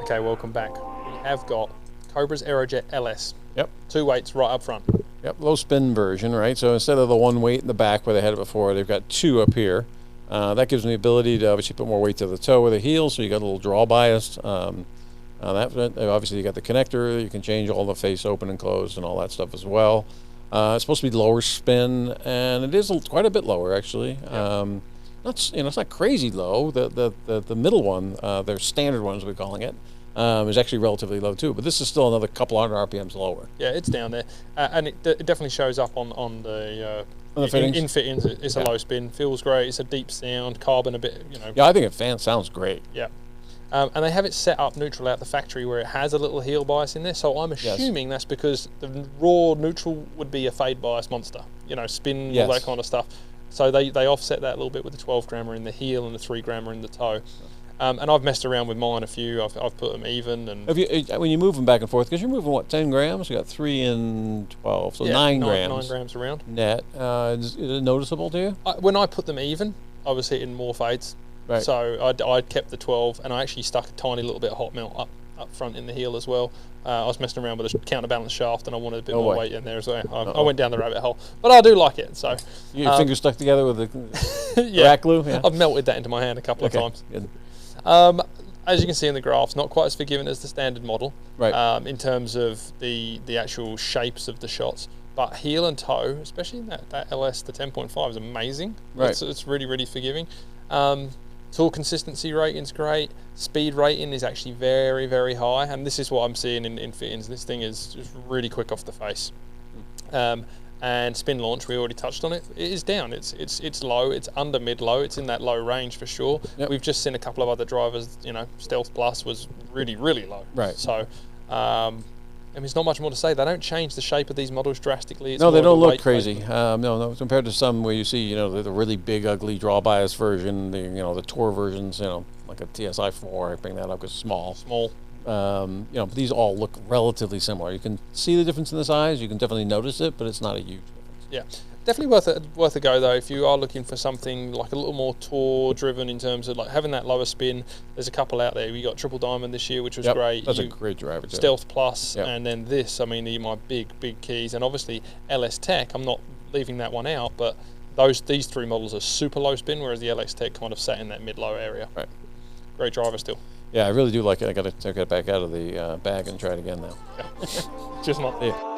Okay, welcome back. We have got Cobra's Aerojet LS. Yep. 2 weights right up front. Yep, low spin version, right? So instead of the 1 weight in the back where they had it before, they've got 2 up here. That gives them the ability to obviously put more weight to the toe or the heel, so you got a little draw bias. Obviously you got the connector. You can change all the face open and closed and all that stuff as well. It's supposed to be lower spin, and it is quite a bit lower actually. Yep. It's not crazy low. The middle one, their standard one as we're calling it, is actually relatively low too. But this is still another couple hundred RPMs lower. Yeah, it's down there, and it definitely shows up on the fittings. In fittings. It's a low spin, feels great. It's a deep sound, carbon a bit, Yeah, I think it sounds great. Yeah. And they have it set up neutral out the factory where it has a little heel bias in there. So I'm assuming that's because the raw neutral would be a fade bias monster, spin, all that kind of stuff. So they offset that a little bit with the 12 grammer in the heel and the 3 grammer in the toe. And I've messed around with mine a few. I've put them even. And when you move them back and forth, because you're moving what, 10 grams? You got 3 and 12, so 9 grams. 9 grams around. Net. Is it noticeable to you? When I put them even, I was hitting more fades. Right. So I kept the 12, and I actually stuck a tiny little bit of hot melt up front in the heel as well. I was messing around with a counterbalance shaft, and I wanted a bit more weight in there as well. I went down the rabbit hole, but I do like it. So your fingers stuck together with the rack glue. Yeah. I've melted that into my hand a couple of times. Good. As you can see in the graphs, not quite as forgiving as the standard model, right. In terms of the actual shapes of the shots. But heel and toe, especially that LS, the 10.5, is amazing. Right. It's really, really forgiving. Tool consistency rating's great. Speed rating is actually very, very high, and this is what I'm seeing in fittings. This thing is just really quick off the face. And spin launch, we already touched on it. It is down. It's low. It's under mid low. It's in that low range for sure. Yep. We've just seen a couple of other drivers. Stealth Plus was really, really low. Right. So. There's not much more to say. They don't change the shape of these models drastically. No, they don't look crazy. No, compared to some where you see, the really big, ugly draw bias version, the tour versions, like a TSI 4. I bring that up because small. These all look relatively similar. You can see the difference in the size. You can definitely notice it, but it's not a huge difference. Yeah. Definitely worth a go though if you are looking for something like a little more tour driven in terms of like having that lower spin. There's a couple out there. We got Triple Diamond this year, which was great. That's a great driver too. Stealth Plus, and then this. I mean, my big keys, and obviously LS Tech. I'm not leaving that one out, but these 3 models are super low spin, whereas the LX Tech kind of sat in that mid low area. Right. Great driver still. Yeah, I really do like it. I got to take it back out of the bag and try it again now. Yeah. Just not. Yeah.